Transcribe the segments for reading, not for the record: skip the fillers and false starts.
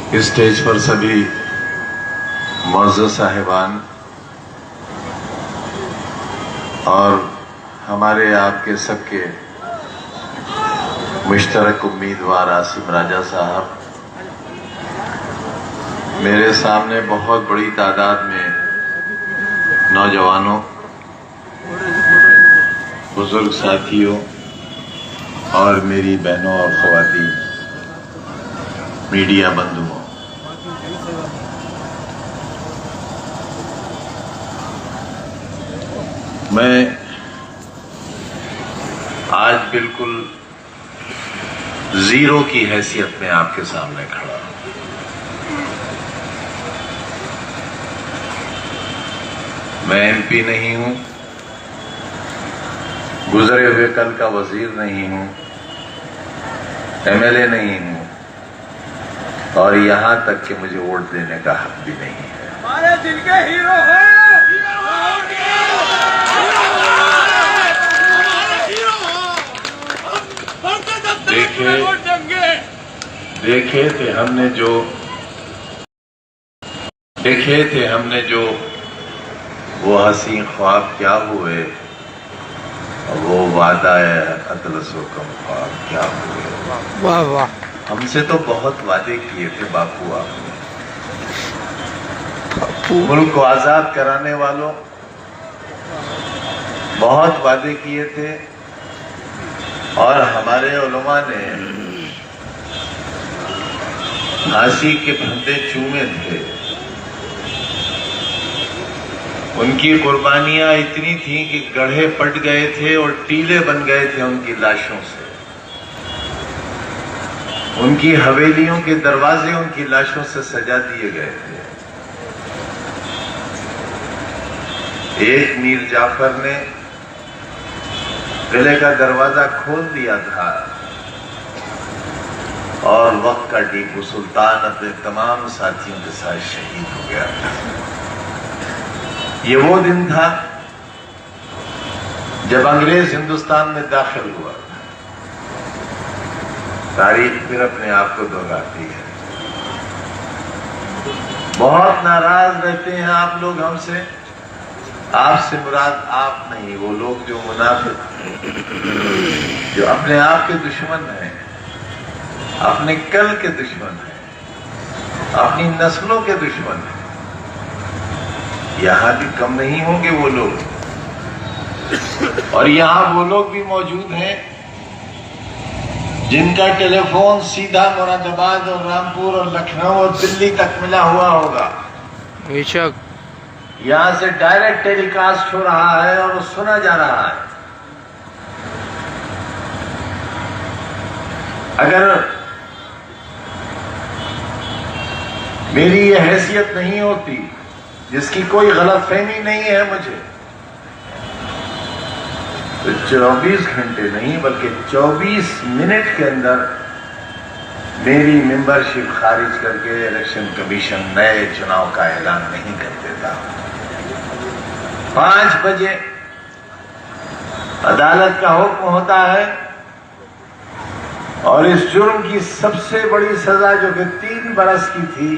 इस स्टेज पर सभी मौजूद साहिबान और हमारे आपके सबके मुश्तरक उम्मीदवार आसिम राजा साहब, मेरे सामने बहुत बड़ी तादाद में नौजवानों, बुजुर्ग साथियों और मेरी बहनों और ख़वातीन, मीडिया बंधुओं, मैं आज बिल्कुल जीरो की हैसियत में आपके सामने खड़ा हूं। मैं एमपी नहीं हूं, गुजरे हुए कल का वजीर नहीं हूं, एमएलए नहीं हूं और यहां तक कि मुझे वोट देने का हक भी नहीं है। हमारे दिल के हीरो हैं। देखे थे हमने जो वो हसीन ख्वाब क्या हुए, वो वादा कत्ल सो कम ख्वाब क्या हुए। वाह वाह, हमसे तो बहुत वादे किए थे बापू आपने, मुल्क को आजाद कराने वालों, बहुत वादे किए थे और हमारे उलमा ने फांसी के फंदे चूमे थे। उनकी कुर्बानियां इतनी थी कि गड्ढे पट गए थे और टीले बन गए थे उनकी लाशों से। उनकी हवेलियों के दरवाजे उनकी लाशों से सजा दिए गए थे। एक मीर जाफर ने किले का दरवाजा खोल दिया था और वक्त का टीपू सुल्तान अपने तमाम साथियों के साथ शहीद हो गया था। ये वो दिन था जब अंग्रेज हिंदुस्तान में दाखिल हुआ। तारीख फिर अपने आप को दोहराती है। बहुत नाराज रहते हैं आप लोग हमसे। आपसे मुराद आप नहीं, वो लोग जो मुनाफिक, जो अपने आप के दुश्मन हैं, अपने कल के दुश्मन हैं, अपनी नस्लों के दुश्मन हैं। यहां भी कम नहीं होंगे वो लोग, और यहां वो लोग भी मौजूद हैं जिनका टेलीफोन सीधा मुरादाबाद और रामपुर और लखनऊ और दिल्ली तक मिला हुआ होगा। बेशक यहां से डायरेक्ट टेलीकास्ट हो रहा है और वो सुना जा रहा है। अगर मेरी ये हैसियत नहीं होती, जिसकी कोई गलतफहमी नहीं है मुझे, तो 24 घंटे नहीं बल्कि 24 मिनट के अंदर मेरी मेंबरशिप खारिज करके इलेक्शन कमीशन नए चुनाव का ऐलान नहीं कर देता। 5 बजे अदालत का हुक्म होता है और इस जुर्म की सबसे बड़ी सजा जो कि 3 बरस की थी,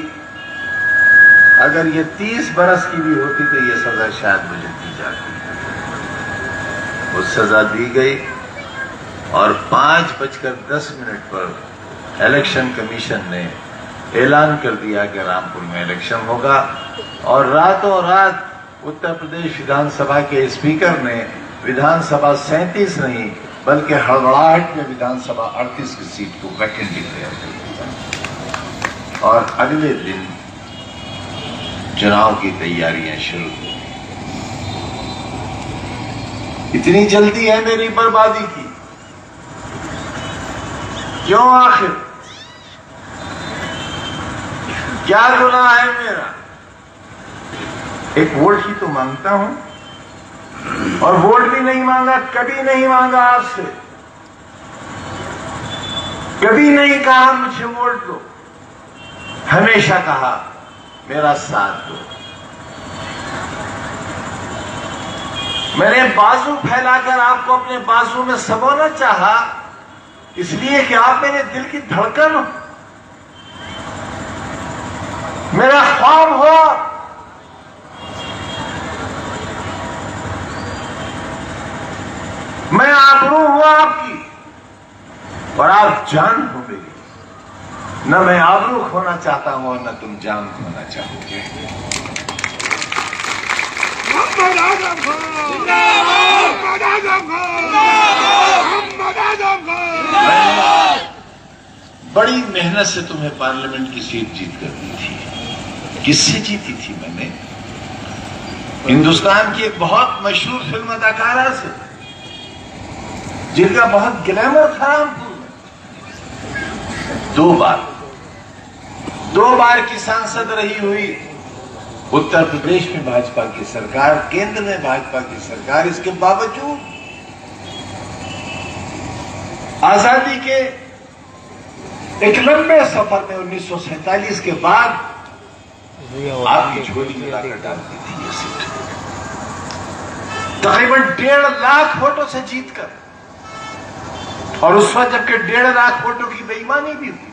अगर ये 30 बरस की भी होती तो ये सजा शायद मुझे दी जाती। वो सजा दी गई और 5:10 पर इलेक्शन कमीशन ने ऐलान कर दिया कि रामपुर में इलेक्शन होगा। और रातों रात उत्तर प्रदेश विधानसभा के स्पीकर ने विधानसभा 37 नहीं बल्कि हड़बड़ाहट में विधानसभा 38 की सीट को वैकेंट डिक्लेयर कर दिया और अगले दिन चुनाव की तैयारियां शुरू हुई। इतनी जल्दी है मेरी बर्बादी की, क्यों? आखिर क्या गुनाह है मेरा? एक वोट ही तो मांगता हूं और वोट भी नहीं मांगा, कभी नहीं मांगा आपसे, कभी नहीं कहा मुझे वोट दो। हमेशा कहा मेरा साथ दो। मैंने बाजू फैलाकर आपको अपने बाजू में सबोना चाहा, इसलिए कि आप मेरे दिल की धड़कन हो। मेरा ख्वाब हुआ मैं आबरू हुआ आपकी और आप जान हो मेरी। न मैं आबरू खोना चाहता हूं और न तुम जान खोना चाहोगे। बड़ी मेहनत से तुम्हें पार्लियामेंट की सीट जीत कर दी थी। किससे जीती थी मैंने? हिंदुस्तान की एक बहुत मशहूर फिल्म अदाकारा से, जिनका बहुत ग्लैमर था रामपुर में। दो बार की सांसद रही हुई, उत्तर प्रदेश में भाजपा की सरकार, केंद्र में भाजपा की सरकार। इसके बावजूद आजादी के एक लंबे सफर में 1947 के बाद आपकी झोली में लाकर डाल दी थी ये सीट, तकरीबन 1.5 लाख वोटों से जीतकर। और उस वक्त जबकि 1.5 लाख वोटों की बेईमानी भी हुई,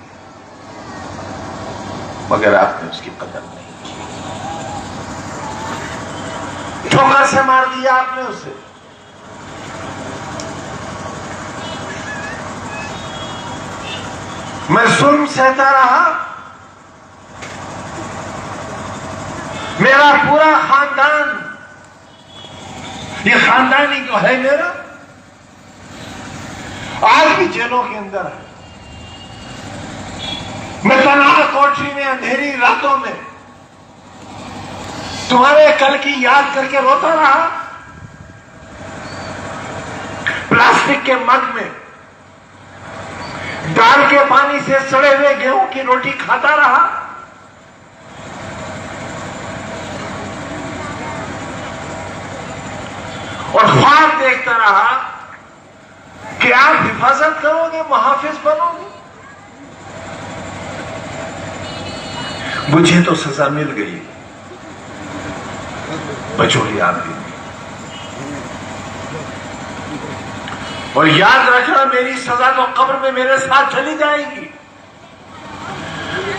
मगर आपने उसकी कदर नहीं की। ठोकर से मार दिया आपने उसे। मैं जुल्म सहता रहा। मेरा पूरा खानदान, ये खानदान ही तो है मेरा, आज भी जेलों के अंदर है। मैं तन्हा कोठरी में अंधेरी रातों में तुम्हारे कल की याद करके रोता रहा। प्लास्टिक के मग में दाल के पानी से सड़े हुए गेहूं की रोटी खाता रहा। और ख्वाब देखता रहा कि आप हिफाजत करोगे, मुहाफिज बनोगे। मुझे तो सजा मिल गई, बचोली आप भी। और याद रखना, मेरी सजा तो कब्र में मेरे साथ चली जाएगी,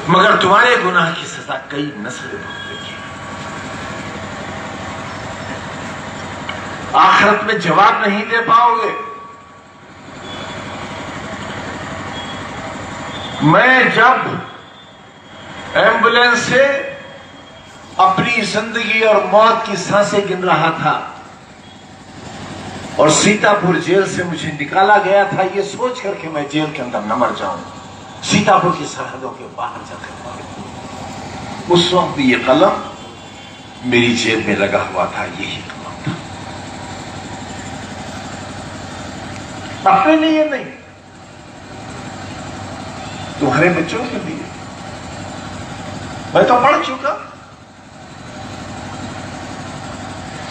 मगर तुम्हारे गुनाह की सजा कई नस्लें भुगतेगी। आखिरत में जवाब नहीं दे पाओगे। मैं जब एम्बुलेंस से अपनी जिंदगी और मौत की सांसें गिन रहा था और सीतापुर जेल से मुझे निकाला गया था, ये सोच करके मैं जेल के अंदर न मर जाऊं, सीतापुर की सरहदों के बाहर जाकर मर। उस वक्त भी ये कलम मेरी जेब में लगा हुआ था, यही कलम था। अपने लिए नहीं, तुम्हारे बच्चों के लिए। मैं तो पढ़ चुका,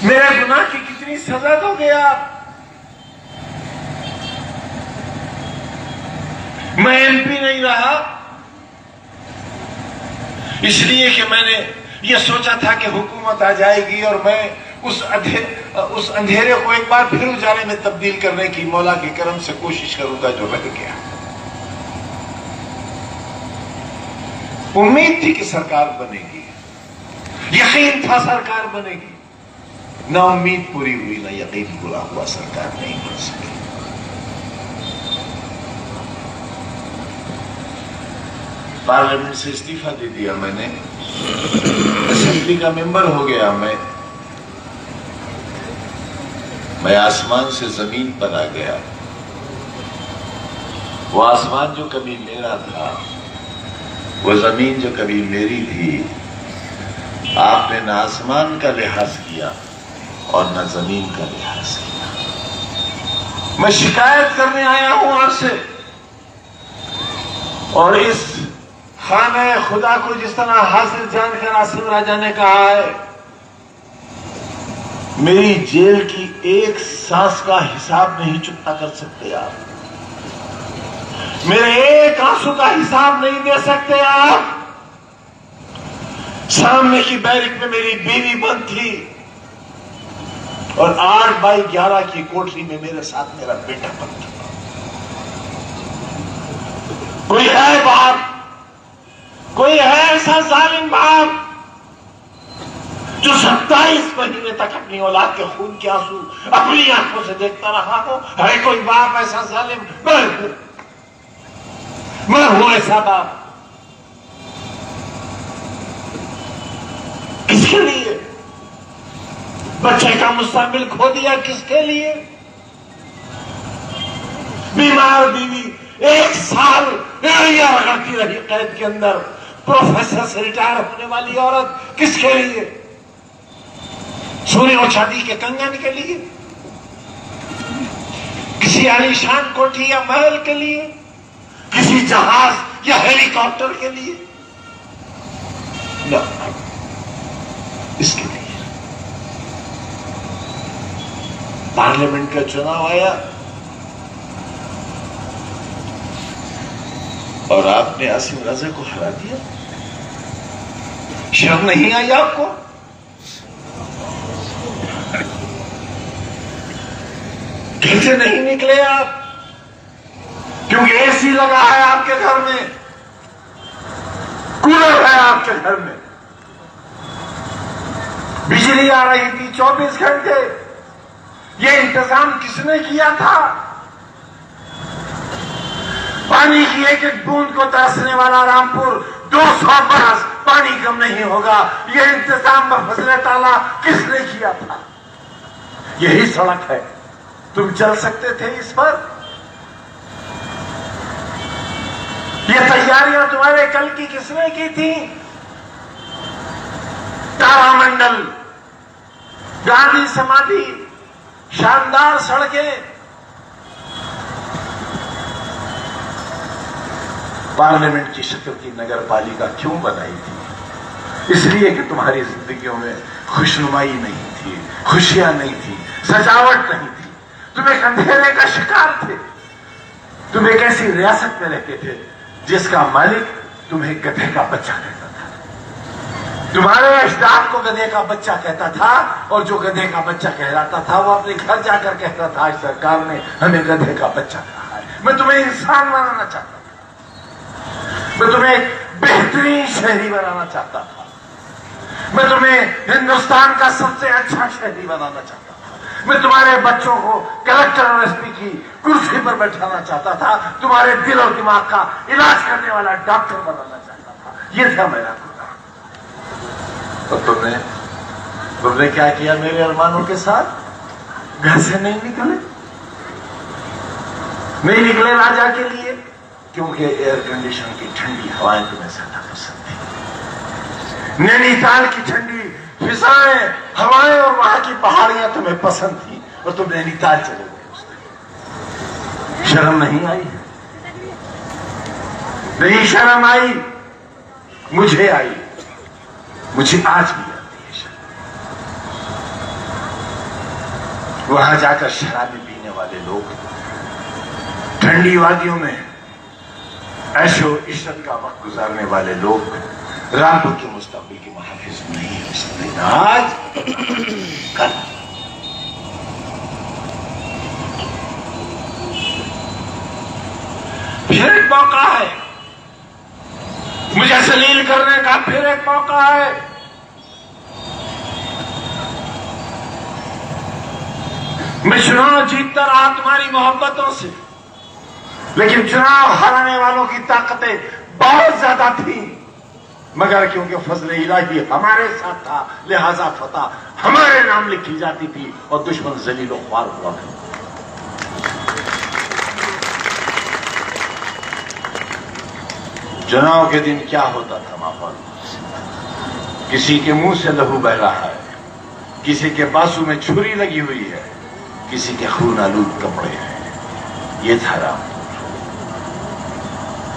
मेरे गुनाह की कितनी सजा दोगे आप। मैं एमपी नहीं रहा इसलिए कि मैंने ये सोचा था कि हुकूमत आ जाएगी और मैं उस अंधेरे को एक बार फिर उजाले में तब्दील करने की मौला के करम से कोशिश करूंगा जो रह गया। उम्मीद थी कि सरकार बनेगी, यकीन था सरकार बनेगी, ना उम्मीद पूरी हुई ना यकीन पूरा हुआ, सरकार नहीं बन सकी। पार्लियामेंट से इस्तीफा दे दिया मैंने, असेंबली का मेंबर हो गया मैं आसमान से जमीन पर आ गया। वो आसमान जो कभी मेरा था, वो जमीन जो कभी मेरी थी, आपने न आसमान का लिहाज किया और न जमीन का लिहाज किया। मैं शिकायत करने आया हूं आपसे, और इस खाने खुदा को जिस तरह हासिल जानकर आसिम राजा ने कहा है, मेरी जेल की एक सांस का हिसाब नहीं चुकता कर सकते आप, मेरे एक आंसू का हिसाब नहीं दे सकते आप। सामने की बैरिक में मेरी बीवी बंद थी और 8x11 की कोठरी में मेरे साथ मेरा बेटा बंद था। कोई है बाप कोई है ऐसा जालिम बाप जो 27 महीने तक अपनी औलाद के खून के आंसू अपनी आंखों से देखता रहा हो? है कोई बाप ऐसा जालिम? मैं हूं ऐसा बाप। किसके लिए बच्चे का मुस्तकबिल खो दिया? किसके लिए? बीमार बीवी 1 साल एड़ियां रगड़ती रही कैद के अंदर, प्रोफेसर से रिटायर होने वाली औरत, किसके लिए? सोने और चांदी के कंगन के लिए? किसी आलीशान कोठी या महल के लिए? किसी जहाज या हेलीकॉप्टर के लिए? न, इसके लिए। पार्लियामेंट का चुनाव आया और आपने आसिम रजा को हरा दिया। शर्म नहीं आई आपको? घर से नहीं निकले आप क्योंकि एसी लगा है आपके घर में, कूलर है आपके घर में, बिजली आ रही थी 24 घंटे। ये इंतजाम किसने किया था? पानी की एक एक बूंद को तरसने वाला रामपुर 200 बरस पानी कम नहीं होगा, ये इंतजाम में फसले ताला किसने किया था? यही सड़क है, तुम चल सकते थे इस पर? ये तैयारियां तुम्हारे कल की किसने की थी? तारामंडल, गांधी समाधि, शानदार सड़कें। पार्लियामेंट की शक्ल की नगर पालिका क्यों बनाई थी? इसलिए कि तुम्हारी जिंदगियों में खुशनुमाई नहीं थी, खुशियां नहीं थी, सजावट नहीं थी। तुम एक अंधेरे का शिकार थे। तुम एक ऐसी रियासत में रहते थे जिसका मालिक तुम्हें गधे का बच्चा कहता था। तुम्हारे अजदाद को गधे का बच्चा कहता था, और जो गधे का बच्चा कहलाता था वो अपने घर जाकर कहता था, आज सरकार ने हमें गधे का बच्चा कहा है। मैं तुम्हें इंसान बनाना चाहता था, मैं तुम्हें एक बेहतरीन शहरी बनाना चाहता था, मैं तुम्हें हिंदुस्तान का सबसे अच्छा शहरी बनाना चाहता था। मैं तुम्हारे बच्चों को कलेक्टर और एसपी की कुर्सी पर बैठाना चाहता था, तुम्हारे दिल और दिमाग का इलाज करने वाला डॉक्टर बनाना चाहता था। ये था मेरा खुदा। तो तुमने क्या किया मेरे अरमानों के साथ? घर से नहीं निकले राजा के लिए, क्योंकि एयर कंडीशन की ठंडी हवाएं तुम्हें ज्यादा पसंद थी। नैनीताल की ठंडी फिजाएं, हवाएं और वहां की पहाड़ियां तुम्हें पसंद थी, और तुम नैनीताल चले गए उस दिन। शर्म नहीं आई? नहीं शर्म आई? मुझे आई, मुझे आज भी आती है शर्म। वहां जाकर शराबी पीने वाले लोग, ठंडी वादियों में ऐशो इशरत का वक्त गुजारने वाले लोग रामपुर के मुस्तकबिल के मुहाफिज नहीं हो सकते। आज कल फिर एक मौका है, मुझे जलील करने का फिर एक मौका है। मैं चुनाव जीतता रहा तुम्हारी मोहब्बतों से, लेकिन चुनाव हराने वालों की ताकतें बहुत ज्यादा थी, मगर क्योंकि फजल इलाही हमारे साथ था, लिहाजा फतह हमारे नाम लिखी जाती थी और दुश्मन जलीलो ख्वार हुआ था। चुनाव के दिन क्या होता था माहौल? किसी के मुंह से लहू बह रहा है, किसी के बाजू में छुरी लगी हुई है, किसी के खून आलूद कपड़े हैं। ये था रामपुर।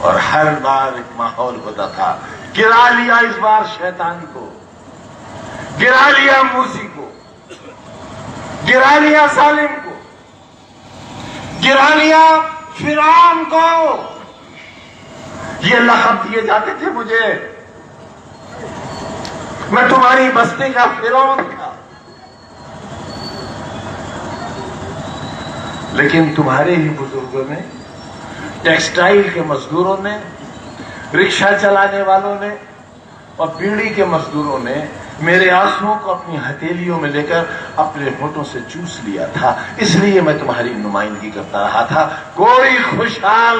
और हर बार एक माहौल होता था, गिरा लिया इस बार शैतान को, गिरा लिया मूसी को, गिरा लिया सालिम को, गिरा लिया फिरौन को। ये लक़ब दिए जाते थे मुझे, मैं तुम्हारी बस्ती का फिरौन था। लेकिन तुम्हारे ही बुजुर्गों ने, टेक्सटाइल के मजदूरों ने, रिक्शा चलाने वालों ने और बीड़ी के मजदूरों ने मेरे आंसुओं को अपनी हथेलियों में लेकर अपने होठों से चूस लिया था। इसलिए मैं तुम्हारी नुमाइंदगी करता रहा था। कोई खुशहाल,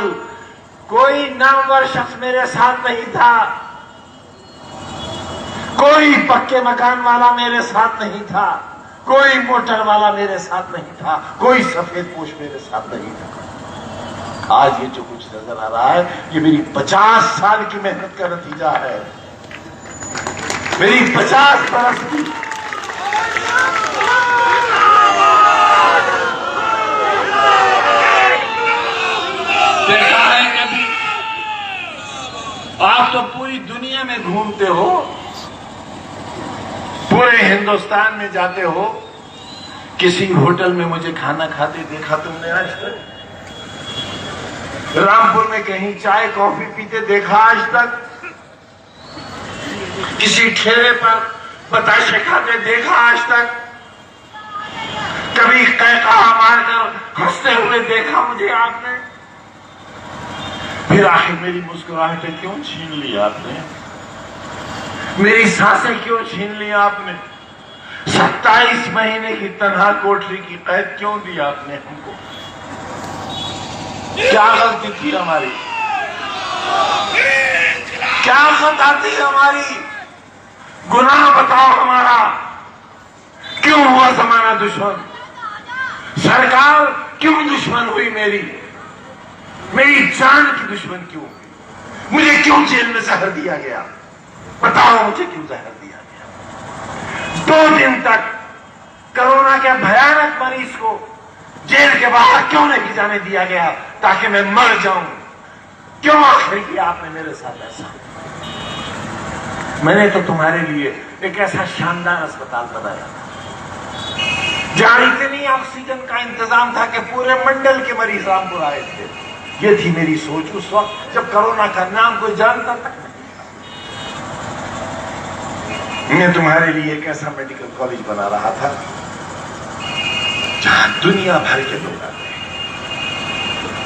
कोई नामवर शख्स मेरे साथ नहीं था, कोई पक्के मकान वाला मेरे साथ नहीं था, कोई मोटर वाला मेरे साथ नहीं था, कोई सफेद पोश मेरे साथ नहीं था। आज ये जो कुछ नजर आ रहा है, ये मेरी 50 साल की मेहनत का नतीजा है, मेरी 50 बरस की। देखा है कभी? आप तो पूरी दुनिया में घूमते हो, पूरे हिंदुस्तान में जाते हो, किसी होटल में मुझे खाना खाते देखा तुमने आज तक? रामपुर में कहीं चाय कॉफी पीते देखा आज तक? किसी ठेले पर बताशे खाते देखा आज तक? कभी कहकहा मारकर हंसते हुए देखा मुझे आपने? फिर आखिर मेरी मुस्कुराहटें क्यों छीन ली आपने? मेरी सांसें क्यों छीन ली आपने? 27 महीने की तन्हा कोठरी की कैद क्यों दी आपने हमको? क्या गलती थी हमारी? क्या खता थी हमारी? गुनाह बताओ हमारा। क्यों हुआ जमाना दुश्मन? सरकार क्यों दुश्मन हुई मेरी? मेरी जान की दुश्मन क्यों हुई? मुझे क्यों जेल में जहर दिया गया? बताओ मुझे क्यों जहर दिया गया? 2 दिन तक कोरोना के भयानक मरीज को जेल के बाहर क्यों नहीं जाने दिया गया ताकि मैं मर जाऊं? क्यों आखिर किया आपने मेरे साथ ऐसा? मैंने तो तुम्हारे लिए एक ऐसा शानदार अस्पताल बनाया जहां इतनी ऑक्सीजन का इंतजाम था कि पूरे मंडल के मरीज रामपुर आए थे। ये थी मेरी सोच उस वक्त जब कोरोना का नाम कोई जानता तक नहीं। मैं तुम्हारे लिए एक ऐसा मेडिकल कॉलेज बना रहा था जहां दुनिया भर के लोग आते हैं।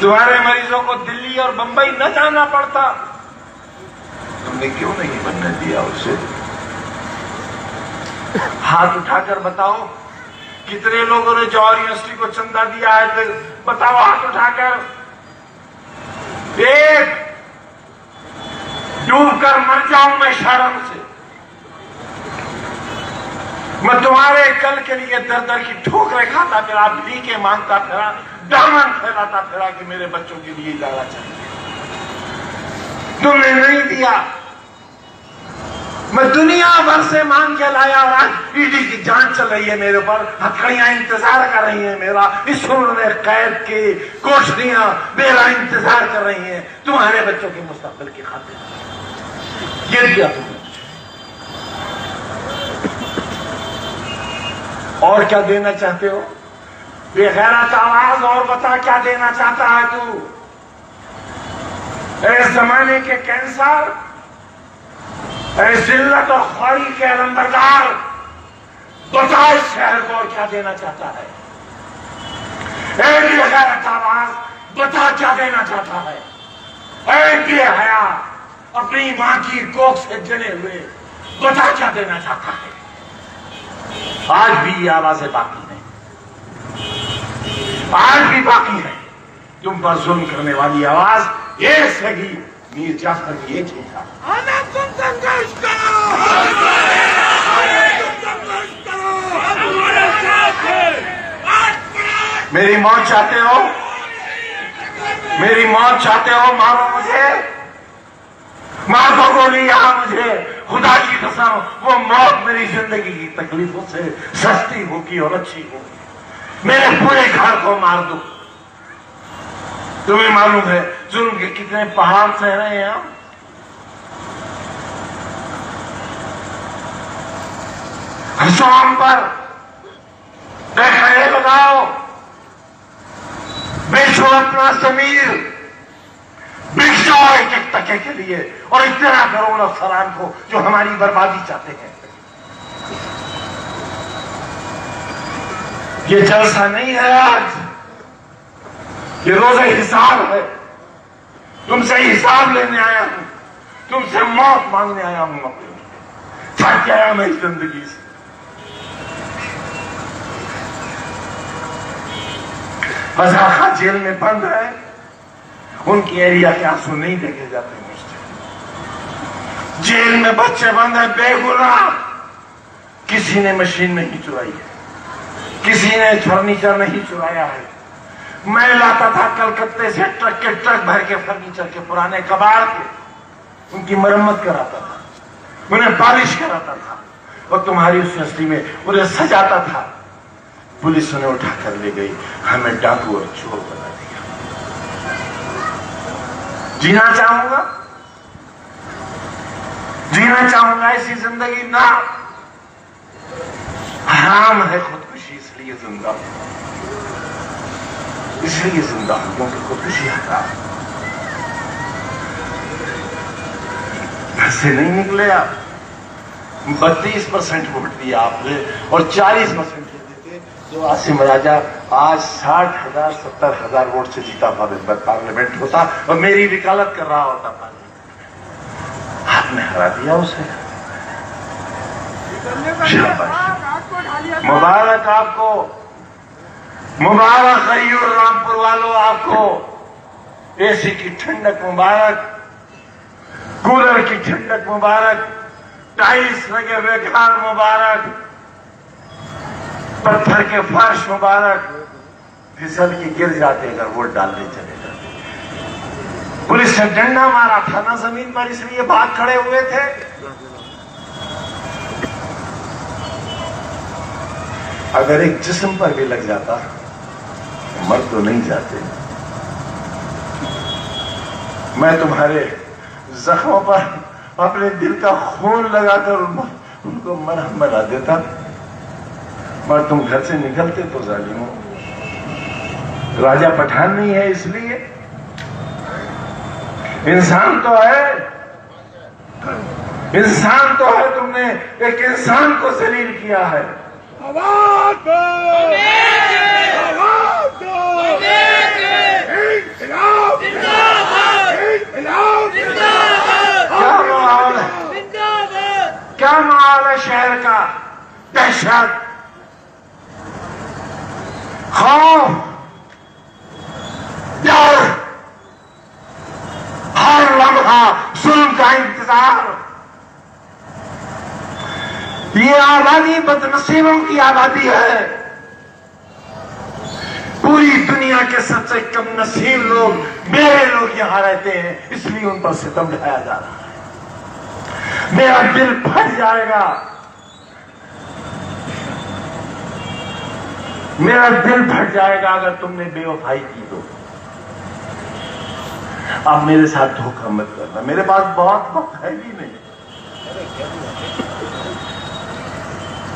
तुम्हारे मरीजों को दिल्ली और बंबई न जाना पड़ता। तुमने क्यों नहीं बनने दिया उसे? हाथ उठाकर बताओ कितने लोगों ने जौहर यूनिवर्सिटी को चंदा दिया है? फिर बताओ हाथ उठाकर। एक डूबकर मर जाऊं मैं शर्म से। मैं तुम्हारे कल के लिए दर दर की ठोकरें खाता फिरा, भीखे मांगता फिरा, दामन फैलाता फिरा कि मेरे बच्चों के लिए जाना चाहिए। तुमने नहीं दिया। मैं दुनिया भर से मांग के लाया और आज ईडी की जांच चल रही है मेरे ऊपर, हथकड़ियां इंतजार कर रही हैं मेरा। इस उम्र में कैद की कोठरियां मेरा इंतजार कर रही हैं तुम्हारे बच्चों के मुस्तकबिल की खातिर। ये दिया तुमने। और क्या देना चाहते हो? बेगैरत आवाज और बता क्या देना चाहता है तू? इस जमाने के कैंसर, जिल्लत और ख्वारी के अलंबरदार, बता इस शहर को और क्या देना चाहता है? बेगैरत आवाज बता क्या देना चाहता है? बेहया अपनी मां की कोख से जने हुए बता क्या देना चाहता है? आज भी ये आवाजें बाकी हैं, आज भी बाकी है। तुम पर जुल्म करने वाली आवाज ये सही मीर जाफर की एक ही था। तुम संघर्ष करो, मेरी मौत चाहते हो? मेरी मौत चाहते हो? मारो मुझे, मार दो गोली यहां मुझे। खुदा की कसम वो मौत मेरी जिंदगी की तकलीफों से सस्ती होगी और अच्छी होगी। मेरे पूरे घर को मार दो। तुम्हें मालूम है जुल्म के कितने पहाड़ सह रहे हैं हम? हंसो हम पर, खड़े लगाओ, बेचो अपना जमीर, बिक जाओ एक एक टके के लिए और इतना करोड़ अफसरान को जो हमारी बर्बादी चाहते हैं। ये जलसा नहीं है आज, ये रोज़े हिसाब है। तुमसे हिसाब लेने आया हूं। तुमसे मौत मांगने आया हूं अपनी। थक गया मैं इस जिंदगी से। रजा खां जेल में बंद है, उनकी एरिया के आंसू नहीं देखे जाते मुझसे। जेल में बच्चे बंद है बेगुनाह, किसी ने मशीन नहीं चुराई है, किसी ने फर्नीचर नहीं चुराया है। मैं लाता था कलकत्ते से ट्रक के ट्रक भर के फर्नीचर के पुराने कबाड़ के, उनकी मरम्मत कराता था, उन्हें पॉलिश कराता था और तुम्हारी उस नस्ली में उन्हें सजाता था। पुलिस उन्हें उठाकर ले गई, हमें डाकू और चोर बना दिया। जीना चाहूंगा, जीना चाहूंगा ऐसी जिंदगी ना। हराम है खुदकुशी, इसलिए जिंदा हूं, इसलिए जिंदा हूं क्योंकि खुदकुशी हराम। घर से नहीं निकले आप, 32% वोट दिया आपने और 40% देते थे तो आसिम राजा आज 60,000 70,000 वोट से जीता पार्लियामेंट होता और मेरी वकालत कर रहा होता पार्लियामेंट। आपने हरा दिया उसे। मुबारक आपको, मुबारक गयूर रामपुर वालों आपको। एसी की ठंडक मुबारक, कूलर की ठंडक मुबारक, टाइल्स लगे हुए घर मुबारक, पत्थर के फर्श मुबारक, फिसल के गिर जाते अगर वोट डालने चले जाते। पुलिस ने डंडा मारा था ना जमीन पर, इसलिए भाग खड़े हुए थे। अगर एक जिस्म पर भी लग जाता मर तो नहीं जाते। मैं तुम्हारे जख्मों पर अपने दिल का खून लगाकर उनको मरहम बना देता, मगर तुम घर से निकलते तो जालिमों। राजा पठान नहीं है इसलिए, इंसान तो है, इंसान तो है। तुमने एक इंसान को जलील किया है। आवाज दो, आवाज दो, इनकलाब, इनकलाब, क्या माहौल है, क्या माहौल है शहर का? दहशत, खौफ, डर, हर लम्हा जुल्म का इंतजार। ये आबादी बदनसीबों की आबादी है। पूरी दुनिया के सबसे कम नसीब लोग, मेरे लोग यहां रहते हैं, इसलिए उन पर सितम ढाया जा रहा है। मेरा दिल फट जाएगा, मेरा दिल फट जाएगा अगर तुमने बेवफाई की तो। अब मेरे साथ धोखा मत करना, मेरे पास बहुत वक्त है भी नहीं।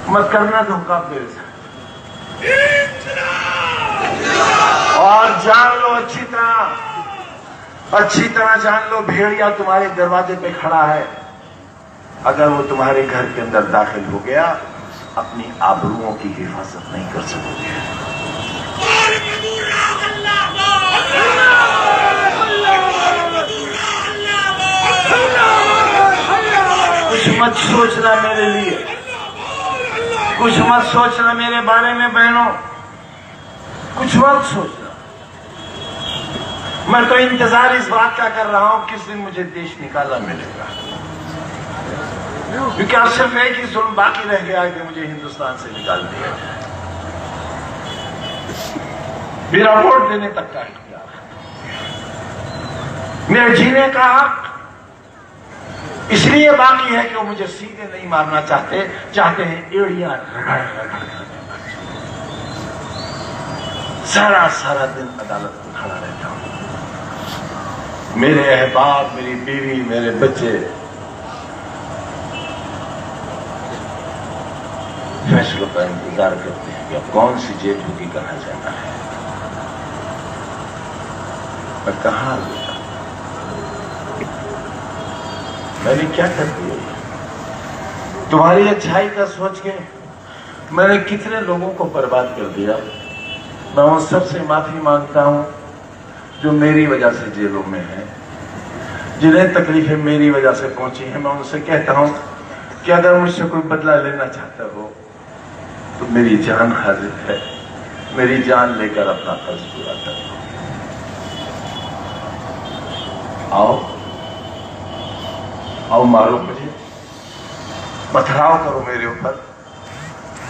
मत करना धोखा मेरे साथ। और जान लो अच्छी तरह जान लो, भेड़िया तुम्हारे दरवाजे पे खड़ा है। अगर वो तुम्हारे घर के अंदर दाखिल हो गया, अपनी आबरूओं की हिफाजत नहीं कर सकोगे। कुछ मत सोचना मेरे लिए, कुछ मत सोचना मेरे बारे में बहनों, कुछ मत सोचना। मैं तो इंतजार इस बात का कर रहा हूं किस दिन मुझे देश निकाला मिलेगा, क्योंकि अब सिर्फ एक ही जुल्म बाकी रह गया है कि मुझे हिंदुस्तान से निकाल दिया जाए। मेरा वोट देने तक का इख्तियार है, मेरे जीने का हक इसलिए बाकी है कि वो मुझे सीधे नहीं मारना चाहते हैं एड़ियां रगड़ रगड़ कर। सारा दिन अदालत में खड़ा रहता हूं। मेरे अहबाब, मेरी बीवी, मेरे बच्चे फैसलों का इंतजार करते हैं कि अब कौन सी जेल होगी, कहां जाना है। मैं कहां गया, मैंने क्या कर दिया? तुम्हारी अच्छाई का सोच के मैंने कितने लोगों को बर्बाद कर दिया। मैं उन सबसे माफी मांगता हूं जो मेरी वजह से जेलों में है, जिन्हें तकलीफें मेरी वजह से पहुंची हैं, मैं उनसे कहता हूं कि अगर मुझसे कोई बदला लेना चाहता हो तो मेरी जान हाजिर है, मेरी जान लेकर अपना कर्ज पूरा कर लो। आओ आओ, मारो मुझे, पथराव करो मेरे ऊपर,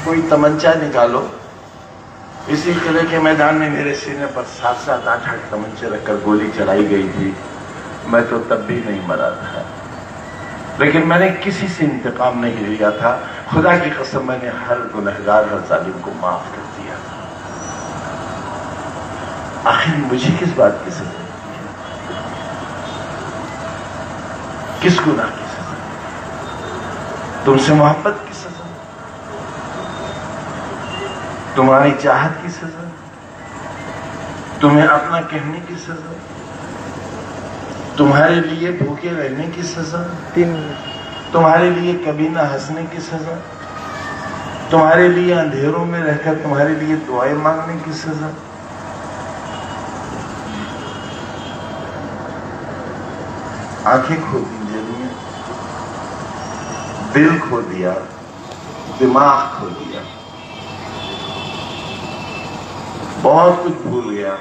कोई तमंचा निकालो। इसी किले के मैदान में मेरे सीने पर 7-7, 8-8 तमंचे रखकर गोली चलाई गई थी। मैं तो तब भी नहीं मरा था, लेकिन मैंने किसी से इंतकाम नहीं लिया था। खुदा की कसम, मैंने हर गुनहगार, हर जालिम को माफ कर दिया। आखिर मुझे किस बात की सजा मिलती है? किस गुनाह की सजा? तुमसे मोहब्बत की सजा? तुम्हारी चाहत की सजा? तुम्हें अपना कहने की सजा? तुम्हारे लिए भूखे रहने की सजा? तुम्हारे लिए कभी ना हंसने की सजा? तुम्हारे लिए अंधेरों में रहकर तुम्हारे लिए दुआएं मांगने की सजा? आंखें खो दी जलिए, दिल खो दिया, दिमाग खो दिया, बहुत कुछ भूल गया।